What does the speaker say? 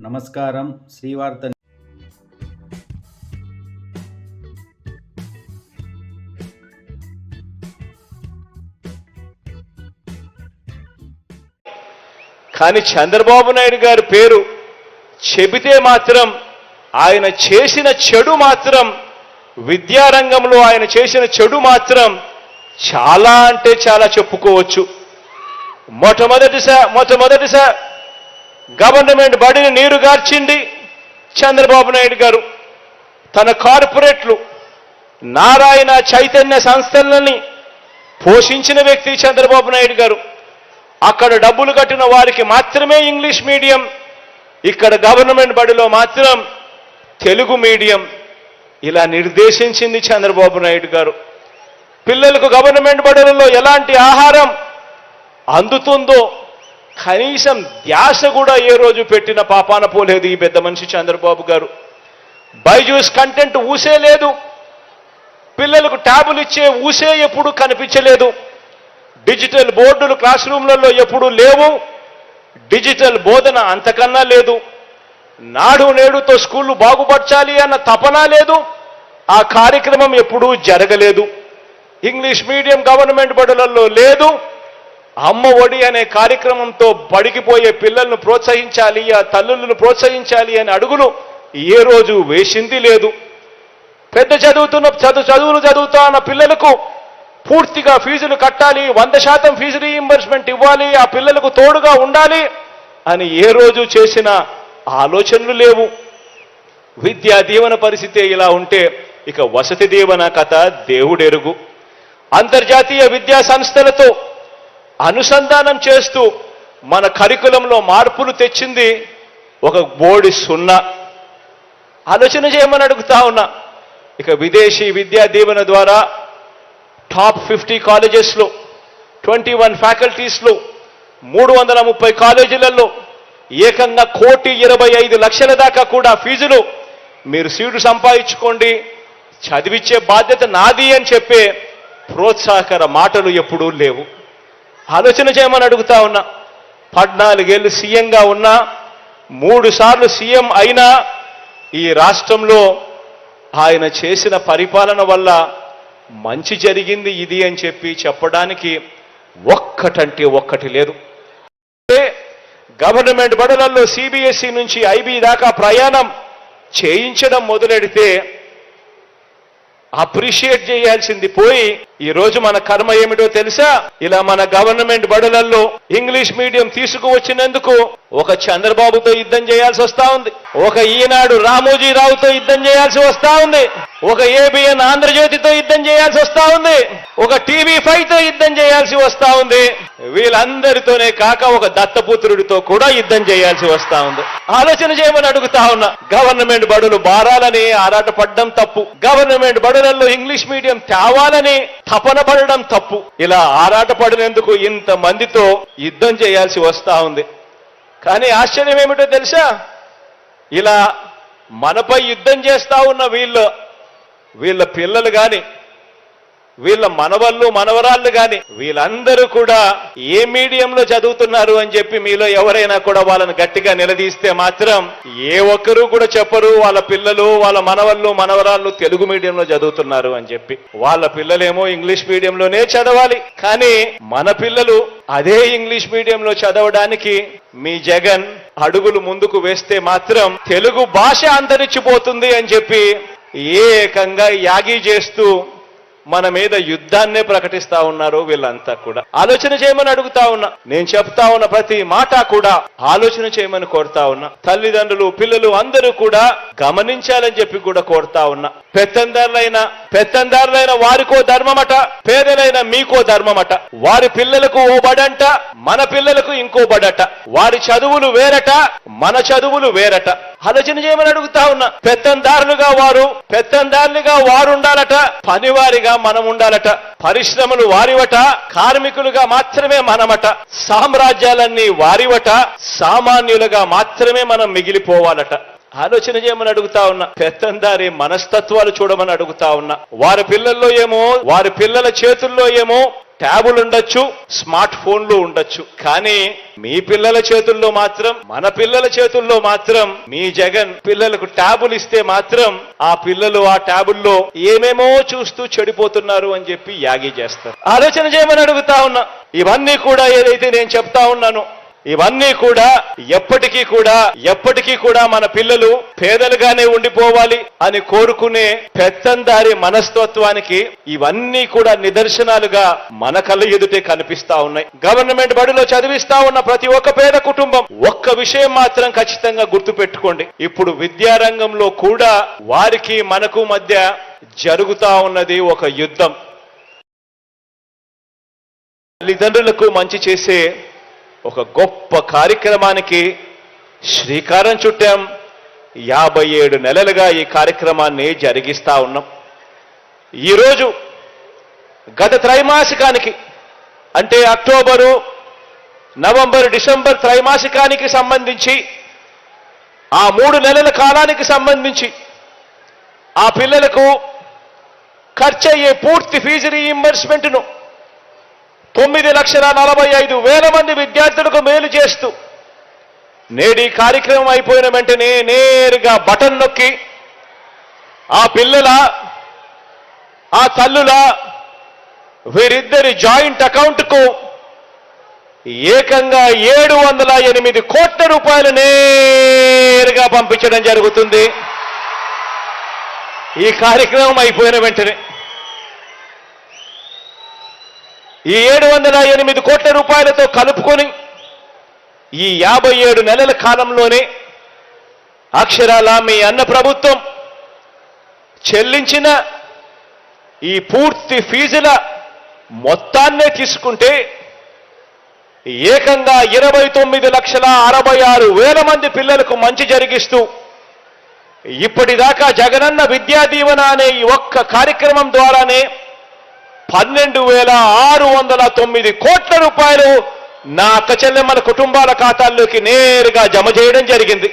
నమస్కారం. శ్రీవార్త కానీ చంద్రబాబు నాయుడు గారి పేరు చెబితే మాత్రం ఆయన చేసిన చెడు మాత్రం, విద్యారంగంలో ఆయన చేసిన చెడు మాత్రం చాలా అంటే చాలా చెప్పుకోవచ్చు. మొట్టమొదటిసారి గవర్నమెంట్ బడిని నీరుగార్చింది చంద్రబాబు నాయుడు గారు. తన కార్పొరేట్లు నారాయణ చైతన్య సంస్థలని పోషించిన వ్యక్తి చంద్రబాబు నాయుడు గారు. అక్కడ డబ్బులు కట్టిన వారికి మాత్రమే ఇంగ్లీష్ మీడియం, ఇక్కడ గవర్నమెంట్ బడిలో మాత్రం తెలుగు మీడియం. ఇలా నిర్దేశించింది చంద్రబాబు నాయుడు గారు. పిల్లలకు గవర్నమెంట్ బడులలో ఎలాంటి ఆహారం అందుతుందో కనీసం ధ్యాస కూడా ఏ రోజు పెట్టిన పాపాన పోలేదు ఈ పెద్ద మనిషి చంద్రబాబు గారు. బైజూస్ కంటెంట్ ఊసే లేదు, పిల్లలకు ట్యాబులు ఇచ్చే ఊసే ఎప్పుడు కనిపించలేదు, డిజిటల్ బోర్డులు క్లాస్ రూమ్లలో ఎప్పుడూ లేవు, డిజిటల్ బోధన అంతకన్నా లేదు, నాడు నేడుతో స్కూళ్ళు బాగుపరచాలి అన్న తపన లేదు, ఆ కార్యక్రమం ఎప్పుడూ జరగలేదు. ఇంగ్లీష్ మీడియం గవర్నమెంట్ బడులలో లేదు. అమ్మ ఒడి అనే కార్యక్రమంతో బడికిపోయే పిల్లలను ప్రోత్సహించాలి, ఆ తల్లులను ప్రోత్సహించాలి అనే అడుగులు ఏ రోజు వేసింది లేదు. పెద్ద చదువులు చదువుతా ఉన్న పిల్లలకు పూర్తిగా ఫీజులు కట్టాలి, 100% ఫీజు రీయింబర్స్మెంట్ ఇవ్వాలి, ఆ పిల్లలకు తోడుగా ఉండాలి అని ఏ రోజు చేసిన ఆలోచనలు లేవు. విద్యా దీవెన పరిస్థితి ఇలా ఉంటే ఇక వసతి దీవెన కథ దేవుడెరుగు. అంతర్జాతీయ విద్యా సంస్థలతో అనుసంధానం చేస్తూ మన కరికులంలో మార్పులు తెచ్చింది ఒక బోర్డు 0. ఆలోచన చేయమని అడుగుతా ఉన్నా. ఇక విదేశీ విద్యా దీవెన ద్వారా టాప్ 50 కాలేజెస్లో 21 ఫ్యాకల్టీస్లో 330 కాలేజీలలో ఏకంగా 1,25,00,000 దాకా కూడా ఫీజులు మీరు సీటు సంపాదించుకోండి, చదివించే బాధ్యత నాది అని చెప్పే ప్రోత్సాహకర మాటలు ఎప్పుడూ లేవు. ఆలోచన చేయమని అడుగుతా ఉన్నా. 14 ఏళ్ళు సీఎంగా ఉన్నా, 3 సార్లు సీఎం అయినా ఈ రాష్ట్రంలో ఆయన చేసిన పరిపాలన వల్ల మంచి జరిగింది ఇది అని చెప్పి చెప్పడానికి ఒక్కటంటే ఒక్కటి లేదు. గవర్నమెంట్ బడులలో సిబిఎస్ఈ నుంచి ఐబీ దాకా ప్రయాణం చేయించడం మొదలెడితే అప్రిషియేట్ చేయాల్సింది పోయి ఈరోజు మన కర్మ ఏమిటో తెలుసా? ఇలా మన గవర్నమెంట్ బడులలో ఇంగ్లీష్ మీడియం తీసుకువచ్చినందుకు ఒక చంద్రబాబుతో యుద్ధం చేయాల్సి వస్తా ఉంది, ఒక ఈనాడు రామోజీరావుతో యుద్ధం చేయాల్సి వస్తా ఉంది, ఒక ఏబిఎన్ ఆంధ్రజ్యోతితో యుద్ధం చేయాల్సి వస్తా ఉంది, ఒక TV5తో యుద్ధం చేయాల్సి వస్తా ఉంది. వీళ్ళందరితోనే కాక ఒక దత్తపుత్రుడితో కూడా యుద్ధం చేయాల్సి వస్తా ఉంది. ఆలోచన చేయమని అడుగుతా ఉన్నా. గవర్నమెంట్ బడులు బారాలని ఆరాటపడడం తప్పు, గవర్నమెంట్ బడులలో ఇంగ్లీష్ మీడియం తేవాలని తపన పడడం తప్పు. ఇలా ఆరాటపడినందుకు ఇంత మందితో యుద్ధం చేయాల్సి వస్తా ఉంది. కానీ ఆశ్చర్యం ఏమిటో తెలుసా? ఇలా మనపై యుద్ధం చేస్తా ఉన్న వీళ్ళ పిల్లలు కానీ, వీళ్ళ మనవళ్ళు మనవరాళ్ళు కానీ వీళ్ళందరూ కూడా ఏ మీడియంలో చదువుతున్నారు అని చెప్పి మీలో ఎవరైనా కూడా వాళ్ళని గట్టిగా నిలదీస్తే మాత్రం ఏ ఒక్కరూ కూడా చెప్పరు వాళ్ళ పిల్లలు వాళ్ళ మనవళ్ళు మనవరాళ్ళు తెలుగు మీడియంలో చదువుతున్నారు అని చెప్పి. వాళ్ళ పిల్లలేమో ఇంగ్లీష్ మీడియంలోనే చదవాలి, కానీ మన పిల్లలు అదే ఇంగ్లీష్ మీడియంలో చదవడానికి మీ జగన్ అడుగులు ముందుకు వేస్తే మాత్రం తెలుగు భాష అంతరించిపోతుంది అని చెప్పి ఏకంగా యాగి చేస్తూ మన మీద యుద్ధాన్నే ప్రకటిస్తా ఉన్నారు వీళ్ళంతా కూడా. ఆలోచన చేయమని అడుగుతా ఉన్నా. నేను చెప్తా ఉన్న ప్రతి మాట కూడా ఆలోచన చేయమని కోరుతా ఉన్నా. తల్లిదండ్రులు పిల్లలు అందరూ కూడా గమనించాలని చెప్పి కూడా కోరుతా ఉన్నా. పెత్తందారులైన వారికో ధర్మమట, పేదలైన మీకో ధర్మమట. వారి పిల్లలకు ఓ బడంట, మన పిల్లలకు ఇంకో బడట. వారి చదువులు వేరట, మన చదువులు వేరట. ఆలోచన చేయమని అడుగుతా ఉన్నా. పెత్తందారులుగా వారు ఉండాలట, పనివారిగా మనం ఉండాలట. పరిశ్రమలు వారివట, కార్మికులుగా మాత్రమే మనమట. సామ్రాజ్యాలన్నీ వారివట, సామాన్యులుగా మాత్రమే మనం మిగిలిపోవాలట. ఆలోచన చేయమని అడుగుతా ఉన్నా. పెత్తందారి మనస్తత్వాలు చూడమని అడుగుతా ఉన్నా. వారి పిల్లల్లో ఏమో, వారి పిల్లల చేతుల్లో ఏమో ట్యాబులు ఉండొచ్చు, స్మార్ట్ ఫోన్లు ఉండొచ్చు, కానీ మీ పిల్లల చేతుల్లో మాత్రం, మన పిల్లల చేతుల్లో మాత్రం మీ జగన్ పిల్లలకు ట్యాబులు ఇస్తే మాత్రం ఆ పిల్లలు ఆ ట్యాబుల్లో ఏమేమో చూస్తూ చెడిపోతున్నారు అని చెప్పి యాగి చేస్తారు. ఆలోచన చేయమని అడుగుతా ఉన్నా. ఇవన్నీ కూడా ఏదైతే నేను చెప్తా ఉన్నానో ఇవన్నీ కూడా ఎప్పటికీ కూడా మన పిల్లలు పేదలుగానే ఉండిపోవాలి అని కోరుకునే పెత్తందారి మనస్తత్వానికి ఇవన్నీ కూడా నిదర్శనాలుగా మన కళ్ళ ఎదుటే కనిపిస్తా ఉన్నాయి. గవర్నమెంట్ బడిలో చదివిస్తా ఉన్న ప్రతి ఒక్క పేద కుటుంబం ఒక్క విషయం మాత్రం ఖచ్చితంగా గుర్తుపెట్టుకోండి. ఇప్పుడు విద్యారంగంలో కూడా వారికి మనకు మధ్య జరుగుతా ఉన్నది ఒక యుద్ధం. తల్లిదండ్రులకు మంచి చేసే ఒక గొప్ప కార్యక్రమానికి శ్రీకారం చుట్టాం. 57 నెలలుగా ఈ కార్యక్రమాన్ని జరిగిస్తా ఉన్నాం. ఈరోజు గత త్రైమాసికానికి అంటే అక్టోబరు, నవంబరు, డిసెంబర్ త్రైమాసికానికి సంబంధించి ఆ 3 నెలల కాలానికి సంబంధించి ఆ పిల్లలకు ఖర్చయ్యే పూర్తి ఫీజు రీయింబర్స్మెంట్ను 9,45,000 మంది విద్యార్థులకు మేలు చేస్తూ నేడు ఈ కార్యక్రమం అయిపోయిన వెంటనే నేరుగా బటన్ నొక్కి ఆ పిల్లల, ఆ తల్లుల, వీరిద్దరి జాయింట్ అకౌంట్కు ఏకంగా 708 కోట్ల రూపాయలు నేరుగా పంపించడం జరుగుతుంది. ఈ కార్యక్రమం అయిపోయిన వెంటనే ఈ 708 కోట్ల రూపాయలతో కలుపుకొని ఈ 57 నెలల కాలంలోనే అక్షరాల మీ అన్న ప్రభుత్వం చెల్లించిన ఈ పూర్తి ఫీజుల మొత్తాన్నే తీసుకుంటే ఏకంగా 29,66,000 మంది పిల్లలకు మంచి జరిగిస్తూ ఇప్పటిదాకా జగనన్న విద్యా దీవెన అనే ఈ ఒక్క కార్యక్రమం ద్వారానే 12,609 కోట్ల రూపాయలు నా అక్క చెల్లెమ్మల కుటుంబాల ఖాతాల్లోకి నేరుగా జమ చేయడం జరిగింది.